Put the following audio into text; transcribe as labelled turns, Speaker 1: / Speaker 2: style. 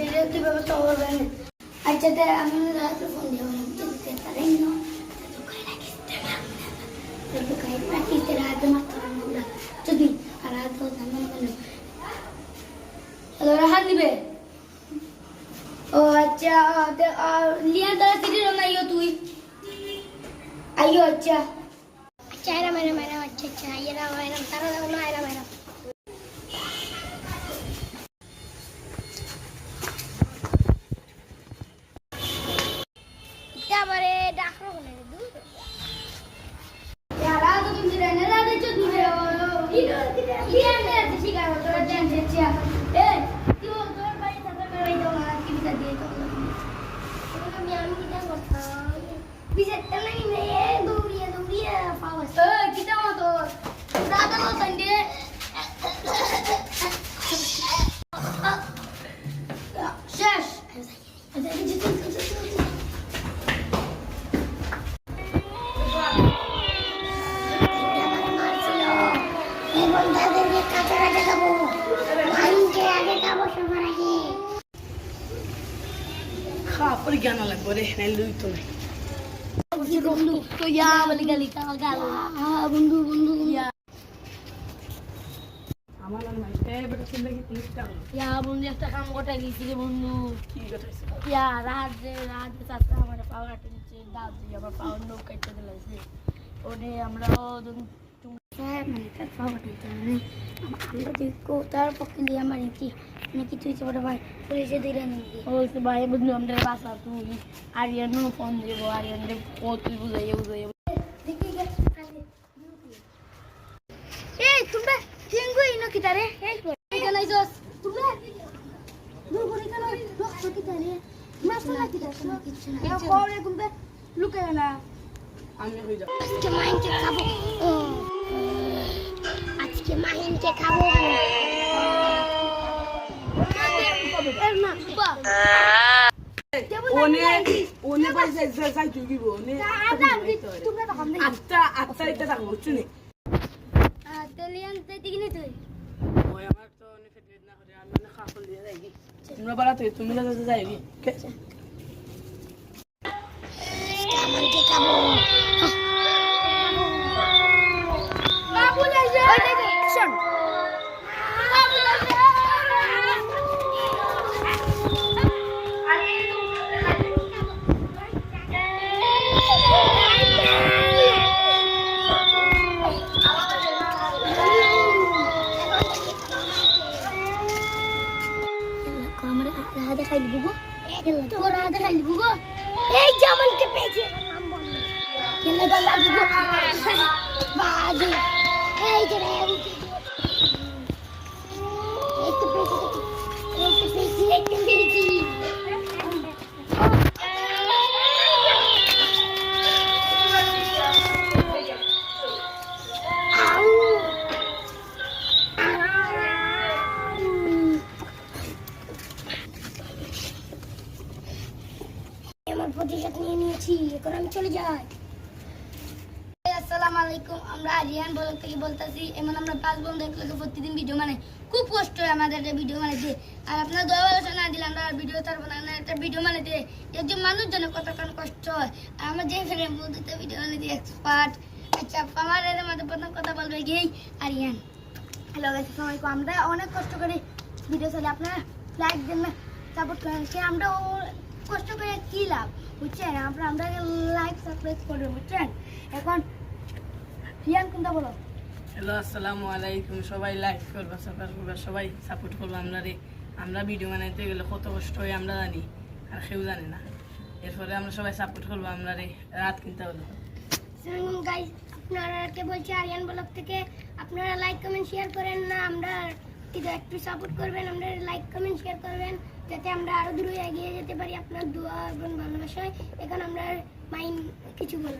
Speaker 1: এটা তুই ব্যবস্থা করবেন। আচ্ছা তে আমি রাতে ফোন দিব দিতে পারেন না তো কই রাখিস তো কই রাখিস রাতে মাত্র না যদি রাত তো জানো না আরে হাত দিবে ও আচ্ছা লিয়া দাদা তিরি রনাইও তুই আইও আচ্ছা আচ্ছা এরা মেরা আচ্ছা আচ্ছা এরা মেরা তারা না এরা মেরা আমারে ডাকরো বলে দূর यार आ तो तुम रहने ला दे जो दूर है ये ने अच्छी कर तो टेंशन से ए तू तोर भाई साथ में रही तो ना की भी दे तो तो मैं आमी क्या करता बीजे नहीं ये दूरी है पावस कितना हो तो दादा तो संडे शेष
Speaker 2: Pergiana lah boleh, nelu itu nih.
Speaker 1: Bundu, to ya balik kali kalau bundu ya.
Speaker 2: Amalan macam berarti lagi tulis tak?
Speaker 1: Ya bundu একটা কাম করতে গেছি রে বন্ধু
Speaker 2: কি কথা
Speaker 1: ইয়া রাতে সাথে আমার পাওয়ার টেনশন দাও দিয়ে আবার পাওয়ার নো কেটে দিলাইছে ওরে আমরা স্যার মানে তার পাওয়ার টেনশন আমরা দেখো তার পক্ষে দিয়ে আমার কি মানে কিছু ছোট ভাই পুলিশে দিলে নাকি বলছে ভাই বন্ধু আমাদের বাসা তুই আরিয়ানো ফোন দেবো আরিয়ানরে ও তুই বুঝাইয়ে দেখি এই তুমি চিঙ্গু ইনো কি তারে এই এখানে যাস তুমি দূর করে কেন রক্ত কি তারে মাসলা কি তারে কিছু না এ কোরে তুমি লুকে না
Speaker 2: আমি হই যাব
Speaker 1: আজকে মাইনকে খাবো আজকে মাইনকে খাবো না বাবা
Speaker 2: ওনে পয়সা যাই তুই ওনে
Speaker 1: তুমি তো হামনে
Speaker 2: আচ্ছা এটা থাকবো চুনি
Speaker 1: তেলিয়ান তেদিনে তুই
Speaker 2: ওই আমার তো অনেক ফেট না করে আমি না খাফল দিয়ে যাই তোমরা বলা তুই তুমি না যাই কে
Speaker 1: মাইনকে খাবো বাবু যাইছে ওই দেখো শোন বাবু যাইছে রাধা খাই লিবো তো রাধা খাই লিবো এই জামানকে পেয়েছে কেন গলা লিবো বাজে এই যে রে একটু পেয়েছি আমার প্রতিশোধ নিয়ে নিয়েছি এখন আমি চলে যাই আসসালামু আলাইকুম আমরা আরিয়ান ব্লগ থেকে বলতাছি এমন আমরা 5 বন্ধু একলগে প্রতিদিন ভিডিও মানে খুব কষ্ট হয় আমাদের ভিডিও বানাইতে আর আপনারা দয়া ভালোবাসা না দিলে আমরা ভিডিও তার বানানো একটা ভিডিও বানাইতে একজন মানুষ জন্য কতক্ষণ কষ্ট হয় আর আমরা যে ফ্রেন্ড বন্ধুতে ভিডিও বানাইতে এক্সপার্ট আচ্ছা আমার এর মধ্যে প্রথম কথা বলবে কি আরিয়ান হ্যালো গাইস আসসালামু আলাইকুম আমরা অনেক কষ্ট করে ভিডিও চালাই আপনারা লাইক দেন না সাপোর্ট করেন সে আমরা কষ্ট করে কি লাভ বুঝছেন আমরা লাইক সাবস্ক্রাইব করবেন বুঝছেন এখন রিয়ান কোনটা বলো
Speaker 2: হ্যালো আসসালামু আলাইকুম সবাই লাইক করবা সাবস্ক্রাইব করবা সবাই সাপোর্ট করবা আমরা ভিডিও বানাইতে গেলে কত কষ্ট হয় আমরা জানি আর কেউ জানে না এরপরে আমরা সবাই সাপোর্ট করবো আমরা রাত কিনতে হলো
Speaker 1: গাইস আপনারা বলছি আরিয়ান ব্লগ থেকে আপনারা লাইক কমেন্ট শেয়ার করেন না আমরা কিন্তু একটু সাপোর্ট করবেন আমরা লাইক কমেন্ট শেয়ার করবেন যাতে আমরা আরো দূরে এগিয়ে যেতে পারি আপনার দোয়া এবং ভালোবাসায় এখন আমরা মাইন্ড কিছু বলবো